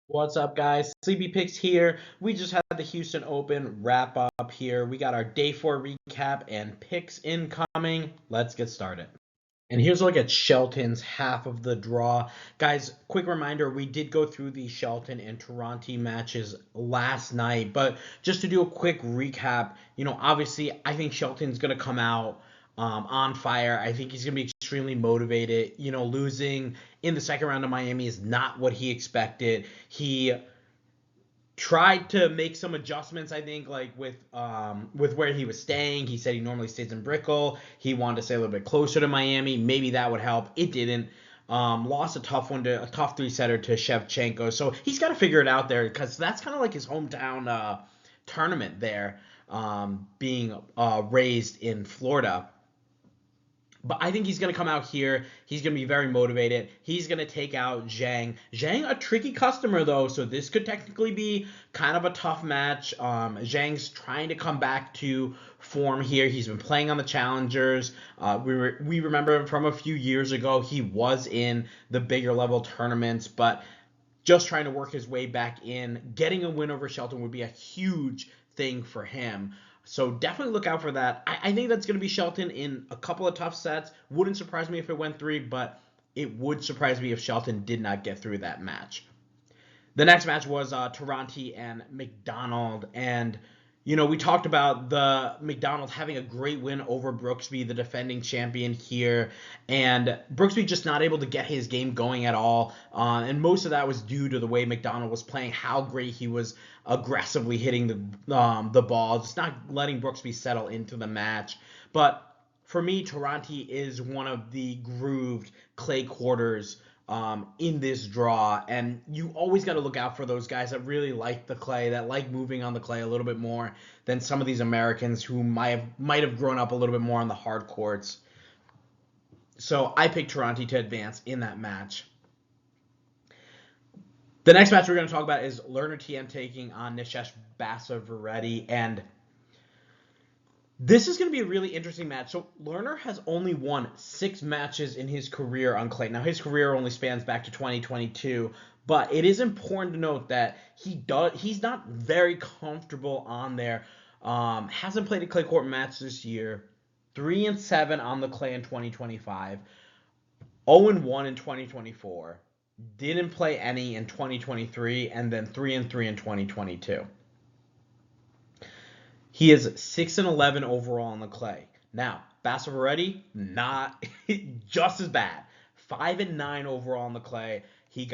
What's up, guys? Sleepy Picks here. We just had the Houston Open wrap up here. We got our day four recap and picks incoming. Let's get started. And here's a look at Shelton's half of the draw. Guys, quick reminder, we did go through the Shelton and Tirante matches last night, but just to do a quick recap, obviously I think Shelton's going to come out on fire. I think he's going to be extremely motivated. Losing in the second round of Miami is not what he expected. He tried to make some adjustments. I think like with where he was staying. He said he normally stays in Brickell. He wanted to stay a little bit closer to Miami. Maybe that would help. It didn't. Lost a tough three setter to Shevchenko. So he's got to figure it out there because that's kind of like his hometown tournament there, being raised in Florida. But I think he's going to come out here. He's going to be very motivated. He's going to take out Zhang. Zhang, a tricky customer, though, so this could technically be kind of a tough match. Zhang's trying to come back to form here. He's been playing on the Challengers. We remember him from a few years ago. He was in the bigger level tournaments, but just trying to work his way back in. Getting a win over Shelton would be a huge thing for him. So definitely look out for that. I think that's going to be Shelton in a couple of tough sets. Wouldn't surprise me if it went three, but it would surprise me if Shelton did not get through that match. The next match was Tirante and McDonald. And, we talked about the McDonald having a great win over Brooksby, the defending champion here. And Brooksby just not able to get his game going at all. And most of that was due to the way McDonald was playing, how great he was aggressively hitting the ball, just not letting Brooksby settle into the match. But for me, Tirante is one of the grooved clay quarters in this draw, and you always got to look out for those guys that really like the clay, that like moving on the clay a little bit more than some of these Americans who might have grown up a little bit more on the hard courts. So I picked Tirante to advance in that match. The next match we're going to talk about is Tien taking on Basaverreddy, and this is going to be a really interesting match. So Lerner has only won 6 matches in his career on clay. Now his career only spans back to 2022, but it is important to note that he's not very comfortable on there. Hasn't played a clay court match this year. 3-7 on the clay in 2025. 0-1 in 2024. Didn't play any in 2023, and then 3-3 in 2022. He is 6-11 overall on the clay. Now, Basaverreddy, not just as bad. 5-9 overall on the clay. He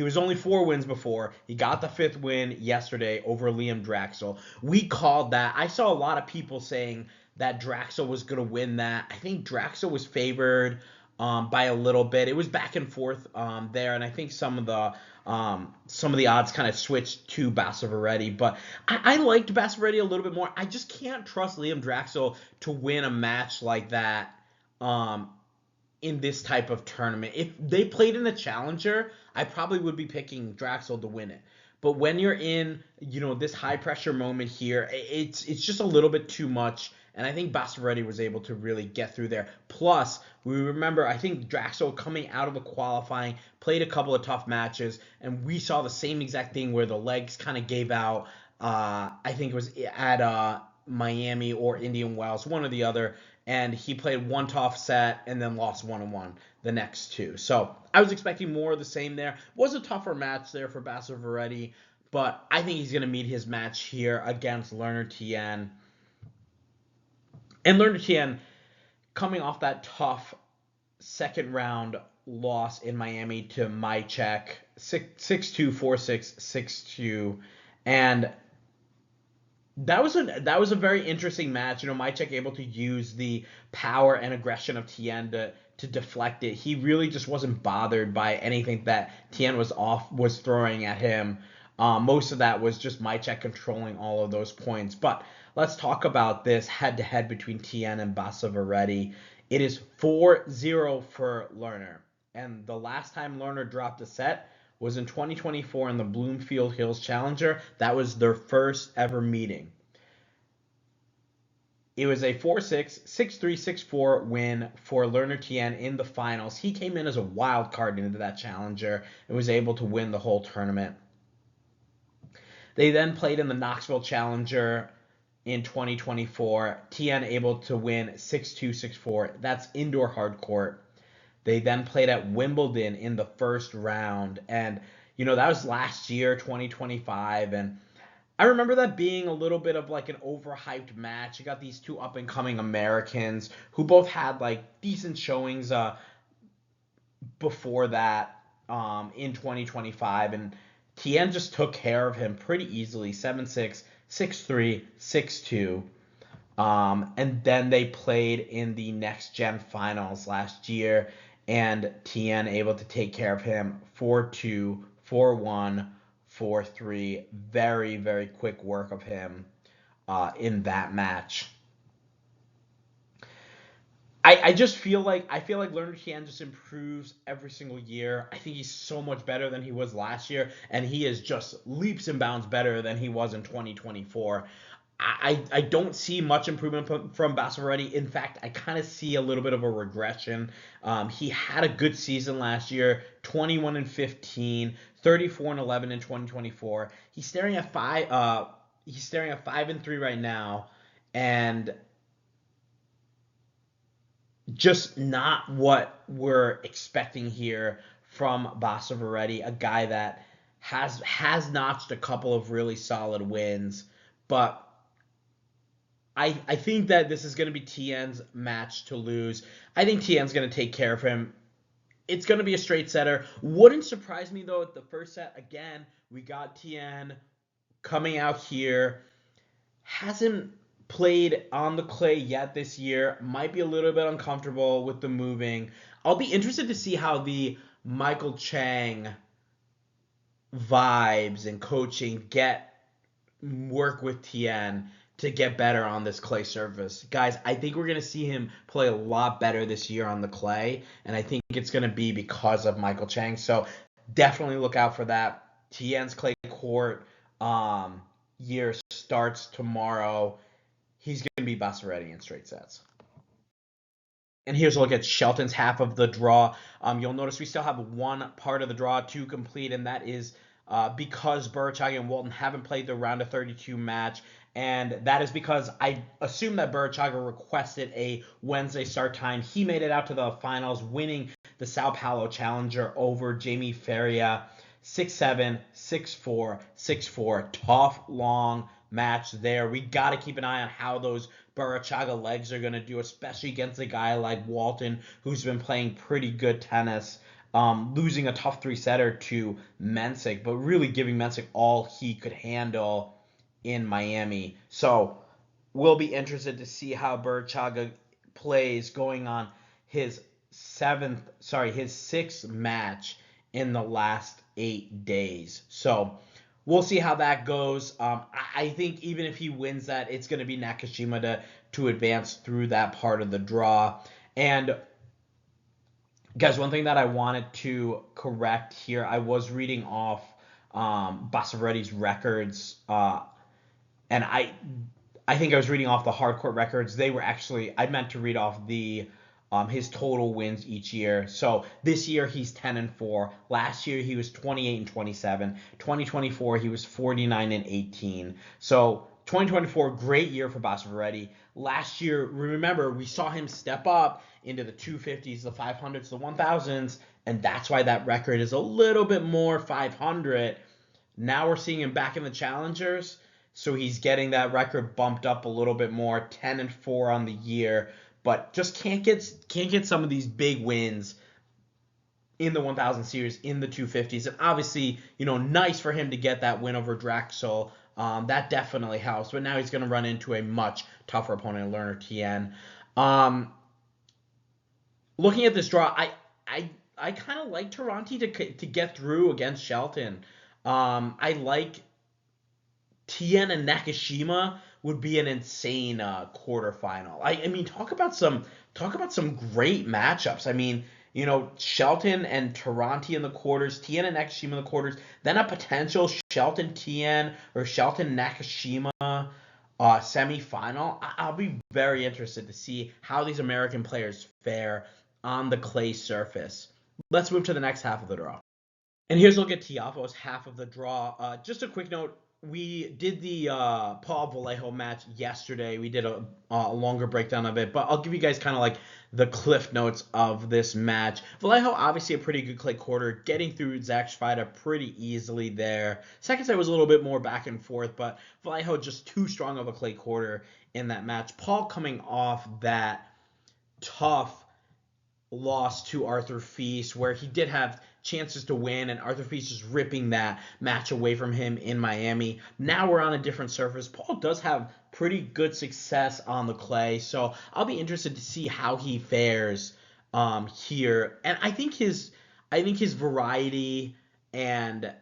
was only 4 wins before. He got the 5th win yesterday over Liam Draxel. We called that. I saw a lot of people saying that Draxel was going to win that. I think Draxel was favored by a little bit. It was back and forth there, and I think some of the odds kind of switched to Basaverreddy, but I liked Basaverreddy a little bit more. I just can't trust Liam Draxel to win a match like that in this type of tournament. If they played in the Challenger, I probably would be picking Draxel to win it. But when you're in, this high pressure moment here, it's just a little bit too much. And I think Basaverreddy was able to really get through there. Plus, we remember, I think Draxel coming out of the qualifying, played a couple of tough matches, and we saw the same exact thing where the legs kind of gave out. I think it was at Miami or Indian Wells, one or the other. And he played one tough set and then lost 1-1 the next 2. So I was expecting more of the same there. Was a tougher match there for Basaverreddy, but I think he's going to meet his match here against Tien. And Tien, coming off that tough second round loss in Miami to Michelsen, 6-2, 4-6, 6-2, and that was a very interesting match. Michelsen able to use the power and aggression of Tien to deflect it. He really just wasn't bothered by anything that Tien was throwing at him. Most of that was just Michelsen controlling all of those points. But let's talk about this head-to-head between Tien and Basaverreddy. It is 4-0 for Lerner. And the last time Lerner dropped a set was in 2024 in the Bloomfield Hills Challenger. That was their first ever meeting. It was a 4-6, 6-3, 6-4 win for Learner Tien in the finals. He came in as a wild card into that challenger and was able to win the whole tournament. They then played in the Knoxville Challenger in 2024. Tien able to win 6-2, 6-4. That's indoor hard court. They then played at Wimbledon in the first round. And, that was last year, 2025. And I remember that being a little bit of like an overhyped match. You got these two up-and-coming Americans who both had like decent showings before that in 2025. And Tien just took care of him pretty easily, 7-6, 6-3, 6-2. And then they played in the Next Gen Finals last year, and Tien able to take care of him 4-2, 4-1, 4-3. Very, very quick work of him in that match. I just feel like Learner Tien just improves every single year. I think he's so much better than he was last year, and he is just leaps and bounds better than he was in 2024. I don't see much improvement from Basaverreddy. In fact, I kind of see a little bit of a regression. He had a good season last year, 21-15, 34-11 in 2024. He's staring at 5-3 right now, and just not what we're expecting here from Basaverreddy, a guy that has notched a couple of really solid wins, but I think that this is going to be Tien's match to lose. I think Tien's going to take care of him. It's going to be a straight setter. Wouldn't surprise me, though, at the first set. Again, we got Tien coming out here. Hasn't played on the clay yet this year. Might be a little bit uncomfortable with the moving. I'll be interested to see how the Michael Chang vibes and coaching work with Tien to get better on this clay surface. Guys, I think we're going to see him play a lot better this year on the clay, and I think it's going to be because of Michael Chang. So definitely look out for that. Tien's clay court year starts tomorrow. He's going to be Basaverreddy in straight sets. And here's a look at Shelton's half of the draw. You'll notice we still have one part of the draw to complete, and that is because Burchagi and Walton haven't played the round of 32 match. And that is because I assume that Burchagi requested a Wednesday start time. He made it out to the finals, winning the Sao Paulo Challenger over Jamie Feria. 6-7, 6-4, 6-4. Tough, long match there. We got to keep an eye on how those Burchagi legs are going to do, especially against a guy like Walton, who's been playing pretty good tennis. Losing a tough three-setter to Mensik, but really giving Mensik all he could handle in Miami. So we'll be interested to see how Burchagi plays going on his sixth match in the last 8 days. So we'll see how that goes. I think even if he wins that, it's going to be Nakashima to advance through that part of the draw. And guys, one thing that I wanted to correct here, I was reading off Basaverreddy's records, and I think I was reading off the hardcourt records. They were actually, I meant to read off his total wins each year. So this year he's 10-4. Last year he was 28-27. 2024 he was 49-18. So 2024, great year for Basaverreddy. Last year, remember, we saw him step up into the 250s, the 500s, the 1000s, and that's why that record is a little bit more 500. Now we're seeing him back in the challengers, so he's getting that record bumped up a little bit more, 10-4 on the year, but just can't get some of these big wins in the 1000 series, in the 250s, and obviously, nice for him to get that win over Drexel. That definitely helps, but now he's going to run into a much tougher opponent, Learner Tien. Looking at this draw, I kind of like Tirante to get through against Shelton. I like Tien and Nakashima would be an insane quarterfinal. I mean, talk about some great matchups. I mean, Shelton and Tirante in the quarters, Tien and Nakashima in the quarters, then a potential Shelton Tien or Shelton Nakashima semifinal. I'll be very interested to see how these American players fare on the clay surface. Let's move to the next half of the draw. And here's a look at Tiafoe's half of the draw. Just a quick note. We did the Paul Vallejo match yesterday. We did a longer breakdown of it, but I'll give you guys kind of like the cliff notes of this match. Vallejo, obviously a pretty good clay quarter, getting through Zach Schweida pretty easily there. Second set was a little bit more back and forth, but Vallejo just too strong of a clay quarter in that match. Paul coming off that tough loss to Arthur Feast, where he did have chances to win, and Arthur Feast is ripping that match away from him in Miami. Now we're on a different surface. Paul does have pretty good success on the clay, so I'll be interested to see how he fares here. And I think his variety and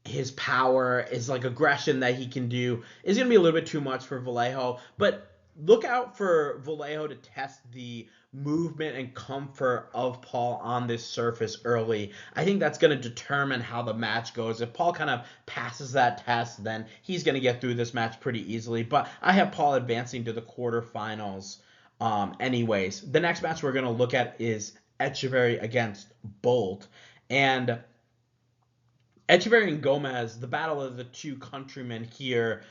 his power, is like aggression that he can do, is going to be a little bit too much for Vallejo. But look out for Vallejo to test the movement and comfort of Paul on this surface early. I think that's going to determine how the match goes. If Paul kind of passes that test, then he's going to get through this match pretty easily. But I have Paul advancing to the quarterfinals anyways. The next match we're going to look at is Etcheverry against Bolt. And Etcheverry and Gomez, the battle of the two countrymen here.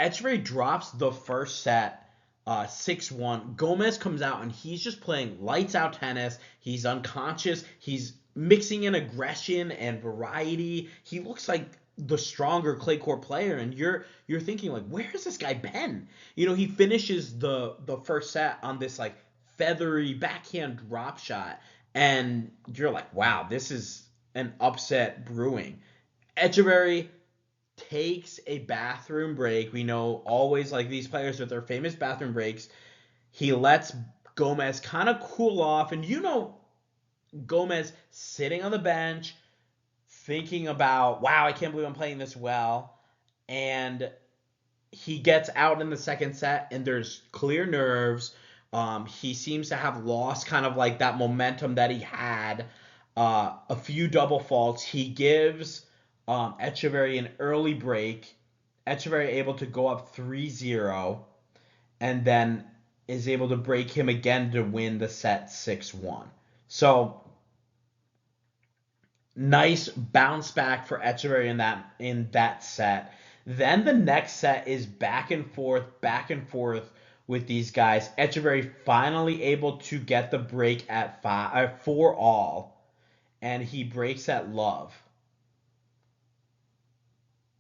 Etcheverry drops the first set 6-1. Gomez comes out and he's just playing lights out tennis. He's unconscious. He's mixing in aggression and variety. He looks like the stronger clay court player, and you're thinking like, where has this guy been? He finishes the first set on this like feathery backhand drop shot, and you're like, wow, this is an upset brewing. Etcheverry takes a bathroom break. We know always like these players with their famous bathroom breaks. He lets Gomez kind of cool off, and Gomez sitting on the bench thinking about, wow, I can't believe I'm playing this well. And he gets out in the second set, and there's clear nerves. He seems to have lost kind of like that momentum that he had. A few double faults. He gives Etcheverry an early break. Etcheverry able to go up 3-0, and then is able to break him again to win the set 6-1. So nice bounce back for Etcheverry in that set. Then the next set is back and forth with these guys. Etcheverry finally able to get the break at 4-all, and he breaks at love,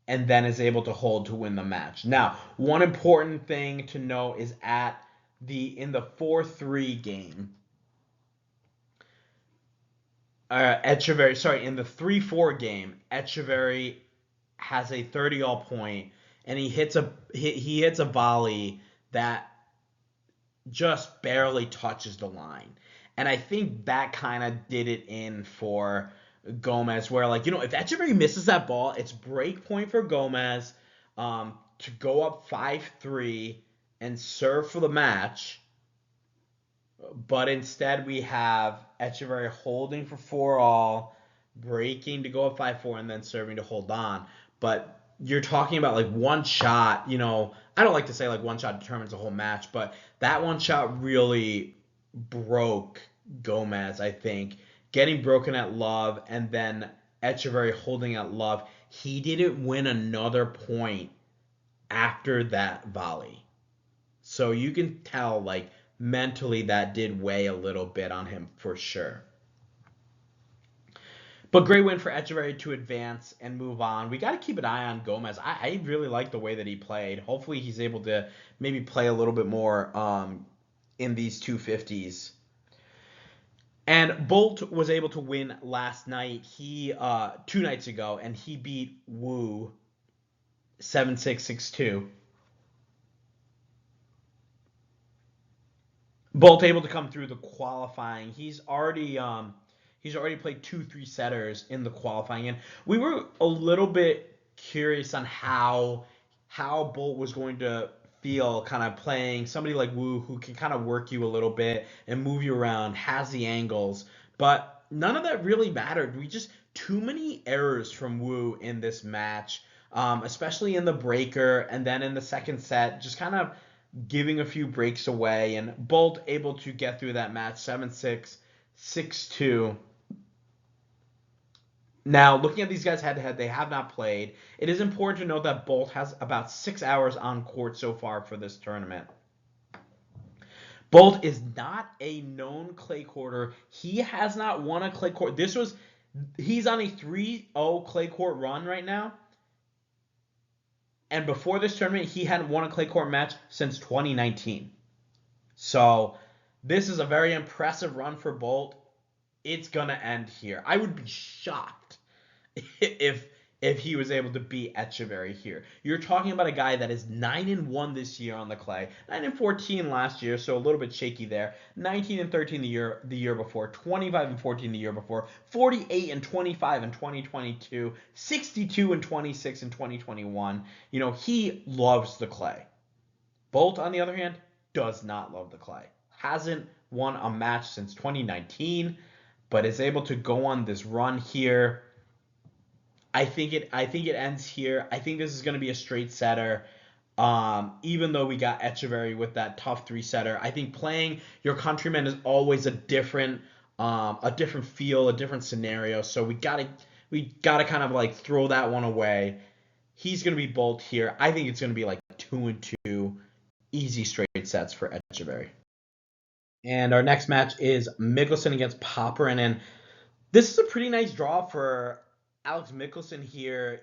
and then is able to hold to win the match. Now, one important thing to note is in the 4-3 game, Etcheverry, sorry, in the 3-4 game, Etcheverry has a 30-all point, and he hits a volley that just barely touches the line. And I think that kind of did it in for Gomez, where like, if Etcheverry misses that ball, it's break point for Gomez to go up 5-3 and serve for the match. But instead we have Etcheverry holding for 4-all, breaking to go up 5-4, and then serving to hold on. But you're talking about like one shot, I don't like to say like one shot determines the whole match, but that one shot really broke Gomez, I think. Getting broken at love, and then Etcheverry holding at love. He didn't win another point after that volley. So you can tell like mentally that did weigh a little bit on him for sure. But great win for Etcheverry to advance and move on. We got to keep an eye on Gomez. I really like the way that he played. Hopefully he's able to maybe play a little bit more in these 250s. And Bolt was able to win last night. He 2 nights ago, and he beat Wu 7-6, 6-2. Bolt able to come through the qualifying. He's already played 2 3-setters in the qualifying, and we were a little bit curious on how Bolt was going to feel kind of playing somebody like Wu, who can kind of work you a little bit and move you around, has the angles, but none of that really mattered. We just too many errors from Wu in this match. especially in the breaker, and then in the second set, just kind of giving a few breaks away, and Bolt able to get through that match 7-6, 6-2. Now, looking at these guys head to head, they have not played. It is important to note that Bolt has about 6 hours on court so far for this tournament. Bolt is not a known clay courter. He has not won a clay court. He's on a 3-0 clay court run right now. And before this tournament, he hadn't won a clay court match since 2019. So this is a very impressive run for Bolt. It's going to end here. I would be shocked if he was able to beat Etcheverry here. You're talking about a guy that is 9-1 this year on the clay, 9-14 last year, so a little bit shaky there. 19-13 the year before, 25-14 the year before, 48-25 in 2022, 62-26 in 2021. You know, he loves the clay. Bolt, on the other hand, does not love the clay. Hasn't won a match since 2019, but is able to go on this run here. I think it ends here. I think this is going to be a straight setter. Even though we got Etcheverry with that tough 3-setter, I think playing your countryman is always a different feel, a different scenario. So we gotta kind of like throw that one away. He's going to be Bolt here. I think it's going to be like 2-2, easy straight sets for Etcheverry. And our next match is Michelsen against Popyrin, and this is a pretty nice draw for Alex Michelsen here.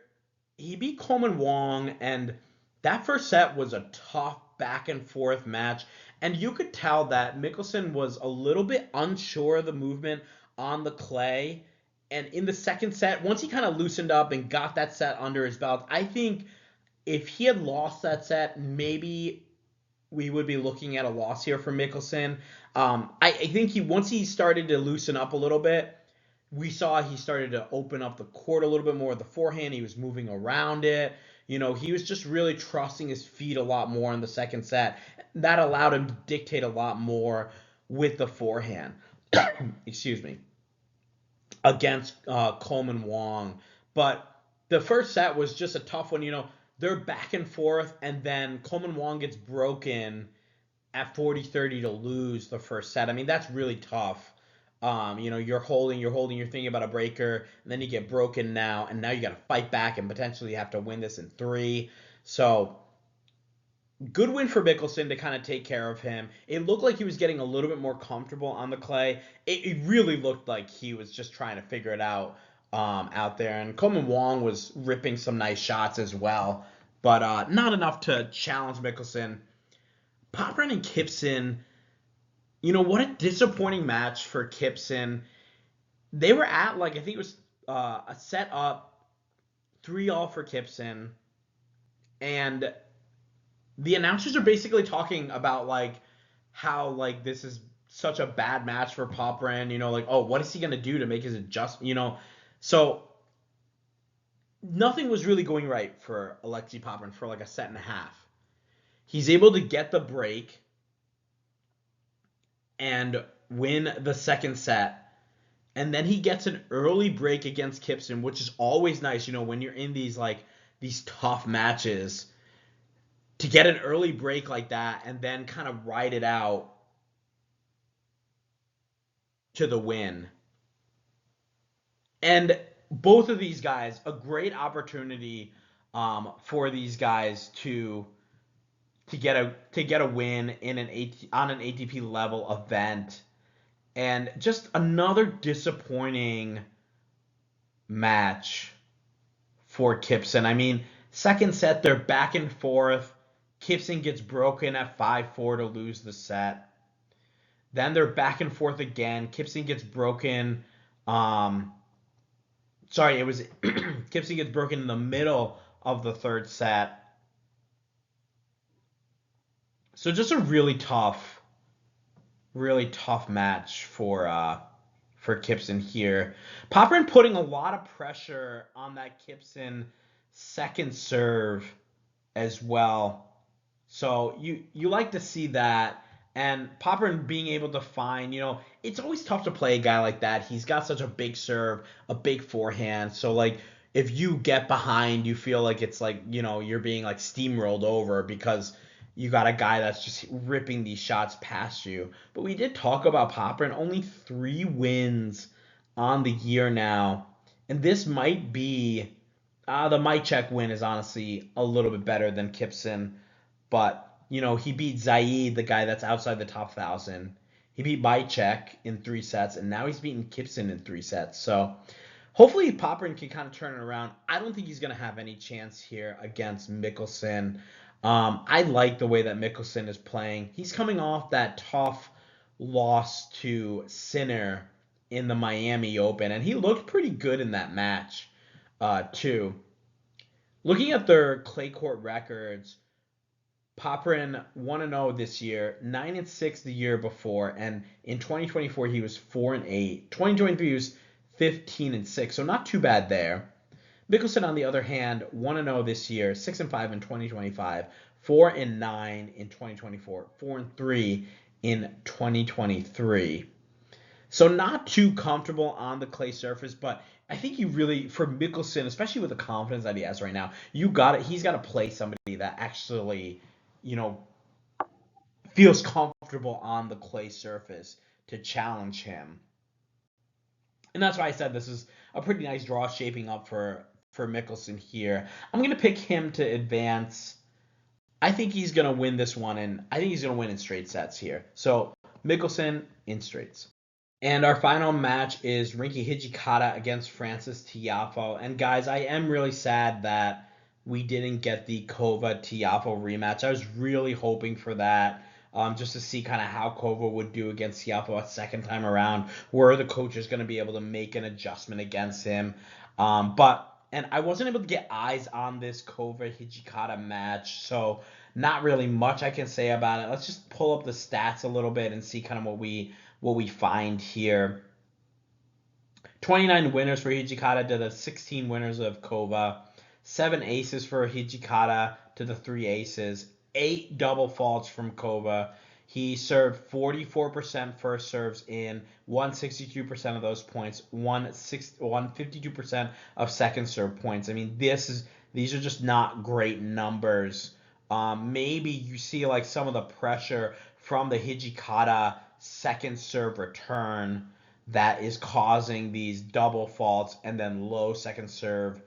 He beat Coleman Wong, and that first set was a tough back and forth match, and you could tell that Michelsen was a little bit unsure of the movement on the clay. And in the second set, once he kind of loosened up and got that set under his belt, I think if he had lost that set, maybe we would be looking at a loss here for Michelsen. I think once he started to loosen up a little bit, we saw he started to open up the court a little bit more with the forehand. He was moving around it. You know, he was just really trusting his feet a lot more in the second set. That allowed him to dictate a lot more with the forehand. Excuse me. Against Coleman Wong. But the first set was just a tough one. You know, they're back and forth, and then Coleman Wong gets broken at 40-30 to lose the first set. I mean, that's really tough. You know, you're thinking about a breaker, and then you get broken now, and now you got to fight back and potentially have to win this in 3. So, good win for Michelsen to kind of take care of him. It looked like he was getting a little bit more comfortable on the clay. It really looked like he was just trying to figure it out there. And Coleman Wong was ripping some nice shots as well, but not enough to challenge Michelsen. Popyrin and Kipson, you know, what a disappointing match for Kipson. They were at, like, I think it was a set up, 3-all for Kipson. And the announcers are basically talking about, like, how, like, this is such a bad match for Popyrin. You know, like, oh, what is he going to do to make his adjustment? You know, so nothing was really going right for Alexei Popyrin for, like, a set and a half. He's able to get the break and win the second set, and then he gets an early break against Kipson, which is always nice, you know, when you're in these tough matches, to get an early break like that and then kind of ride it out to the win. And both of these guys, a great opportunity for these guys to get a win in on an ATP level event. And just another disappointing match for Kipson. I mean, second set, they're back and forth. Kipson gets broken at 5-4 to lose the set. Then they're back and forth again. Kipson gets broken. Kipson gets broken in the middle of the third set. So just a really tough match for Kipson here. Popyrin putting a lot of pressure on that Kipson second serve as well. So you like to see that. And Popyrin being able to find, you know, it's always tough to play a guy like that. He's got such a big serve, a big forehand. So, like, if you get behind, you feel like it's like, you're being like steamrolled over because you got a guy that's just ripping these shots past you. But we did talk about Popyrin, only 3 wins on the year now. And this might be the Michelsen win is honestly a little bit better than Kipson, but he beat Zaid, the guy that's outside the top 1,000. He beat Michelsen in 3 sets, and now he's beating Kipson in 3 sets. So hopefully Popyrin can kind of turn it around. I don't think he's going to have any chance here against Michelsen. I like the way that Michelsen is playing. He's coming off that tough loss to Sinner in the Miami Open, and he looked pretty good in that match, too. Looking at their clay court records, Popyrin 1-0 this year, 9-6 the year before, and in 2024 he was 4-8. 2023 he was 15-6, so not too bad there. Michelsen, on the other hand, 1-0 this year, 6-5 in 2025, 4-9 in 2024, 4-3 in 2023. So not too comfortable on the clay surface, but I think you really, for Michelsen, especially with the confidence that he has right now, he's got to play somebody that actually, you know, feels comfortable on the clay surface to challenge him. And that's why I said this is a pretty nice draw shaping up for Michelsen here. I'm going to pick him to advance. I think he's going to win this one, and I think he's going to win in straight sets here. So Michelsen in straights. And our final match is Rinky Hijikata against Frances Tiafoe. And guys, I am really sad that we didn't get the Kova Tiafoe rematch. I was really hoping for that, just to see kind of how Kova would do against Tiafoe a second time around. Were the coaches going to be able to make an adjustment against him? And I wasn't able to get eyes on this Kova Hijikata match, so not really much I can say about it. Let's just pull up the stats a little bit and see kind of what we find here. 29 winners for Hijikata to the 16 winners of Kova. 7 aces for Hijikata to the 3 aces. 8 double faults from Kova. He served 44% first serves in, won 62% of those points, won 52% of second serve points. I mean, these are just not great numbers. Maybe you see like some of the pressure from the Hijikata second serve return that is causing these double faults and then low second serve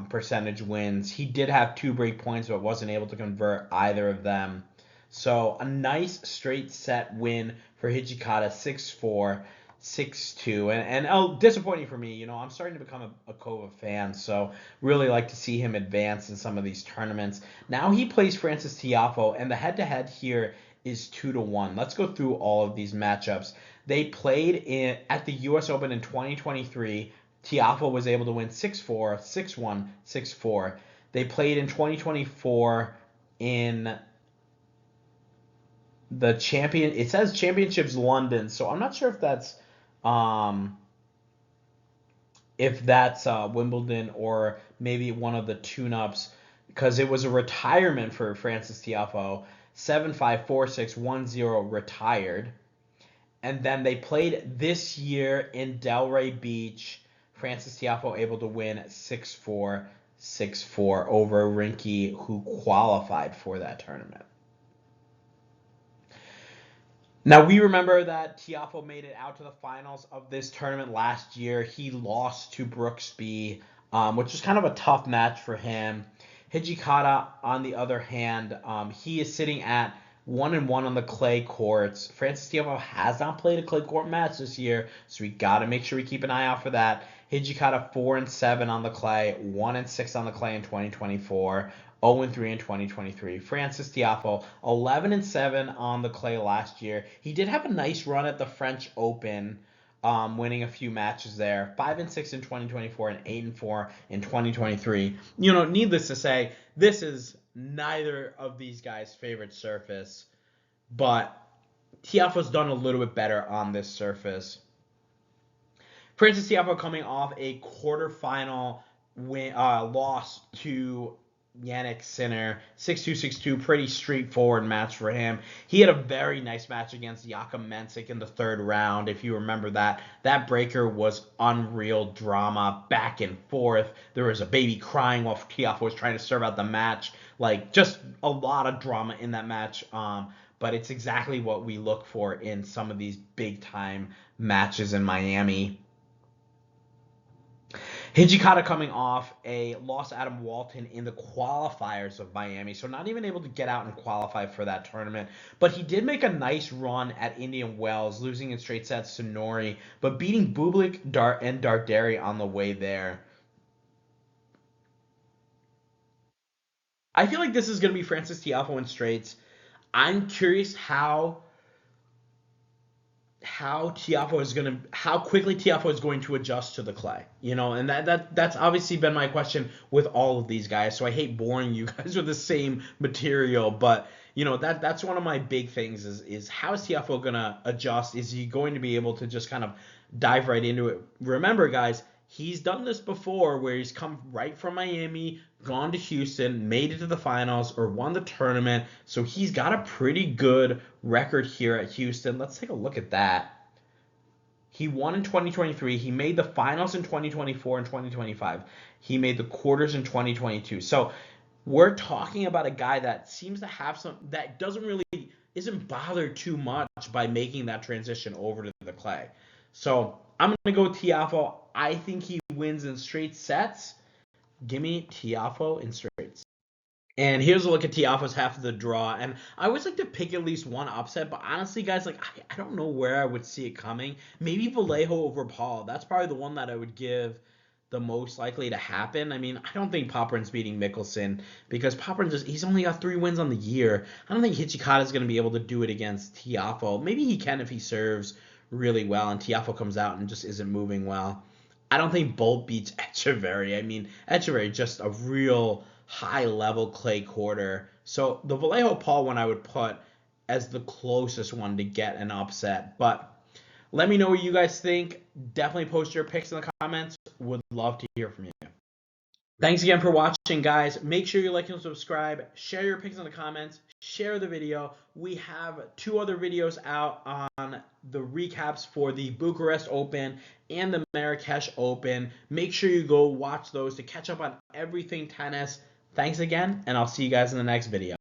percentage wins. He did have 2 break points, but wasn't able to convert either of them. So a nice straight set win for Hijikata, 6-4, 6-2. And disappointing for me. I'm starting to become a Kova fan, so really like to see him advance in some of these tournaments. Now he plays Frances Tiafoe, and the head-to-head here is 2-1. Let's go through all of these matchups. They played at the U.S. Open in 2023. Tiafoe was able to win 6-4, 6-1, 6-4. They played in 2024 in the champion. It says Championships London, so I'm not sure if that's Wimbledon or maybe one of the tune-ups, because it was a retirement for Frances Tiafoe. 7-5, 4-6, 1-0 retired. And then they played this year in Delray Beach. Frances Tiafoe able to win 6-4, 6-4 over Rinky, who qualified for that tournament. Now, we remember that Tiafoe made it out to the finals of this tournament last year. He lost to Brooksby, which was kind of a tough match for him. Hijikata, on the other hand, he is sitting at 1-1 on the clay courts. Frances Tiafoe has not played a clay court match this year, so we got to make sure we keep an eye out for that. Hijikata 4-7 on the clay, 1-6 on the clay in 2024. 0-3 in 2023. Frances Tiafoe, 11-7 on the clay last year. He did have a nice run at the French Open, winning a few matches there. 5-6 in 2024 and 8-4 in 2023. Needless to say, this is neither of these guys' favorite surface, but Tiafoe's done a little bit better on this surface. Frances Tiafoe coming off a quarterfinal loss to Yannick Sinner, 6-2, 6-2, pretty straightforward match for him. He had a very nice match against Jakub Mensik in the third round. If you remember that, that breaker was unreal drama, back and forth. There was a baby crying while Tiafoe was trying to serve out the match. Like, just a lot of drama in that match. But it's exactly what we look for in some of these big-time matches in Miami. Hijikata coming off a loss to Adam Walton in the qualifiers of Miami, so not even able to get out and qualify for that tournament. But he did make a nice run at Indian Wells, losing in straight sets to Nori, but beating Bublik and Darderi on the way there. I feel like this is going to be Francis Tiafoe in straights. I'm curious how quickly Tiafoe is going to adjust to the clay, and that's obviously been my question with all of these guys. So I hate boring you guys with the same material, but that's one of my big things is how is Tiafoe gonna adjust? Is he going to be able to just kind of dive right into it? Remember, guys, he's done this before where he's come right from Miami, gone to Houston, made it to the finals, or won the tournament. So he's got a pretty good record here at Houston. Let's take a look at that. He won in 2023. He made the finals in 2024 and 2025. He made the quarters in 2022. So we're talking about a guy that seems to have that isn't bothered too much by making that transition over to the clay. So I'm going to go with Tiafoe. I think he wins in straight sets. Give me Tiafoe in straights. And here's a look at Tiafoe's half of the draw. And I always like to pick at least one upset, but honestly, guys, I don't know where I would see it coming. Maybe Vallejo over Paul. That's probably the one that I would give the most likely to happen. I mean, I don't think Popyrin's beating Michelsen because Popyrin he's only got 3 wins on the year. I don't think Hijikata is going to be able to do it against Tiafoe. Maybe he can if he serves really well and Tiafoe comes out and just isn't moving well. I don't think Bolt beats Etcheverry. I mean, Etcheverry just a real high-level clay quarter. So the Vallejo Paul one I would put as the closest one to get an upset. But let me know what you guys think. Definitely post your picks in the comments. Would love to hear from you. Thanks again for watching, guys. Make sure you like and subscribe. Share your picks in the comments. Share the video. We have 2 other videos out on the recaps for the Bucharest Open and the Marrakesh Open. Make sure you go watch those to catch up on everything tennis. Thanks again, and I'll see you guys in the next video.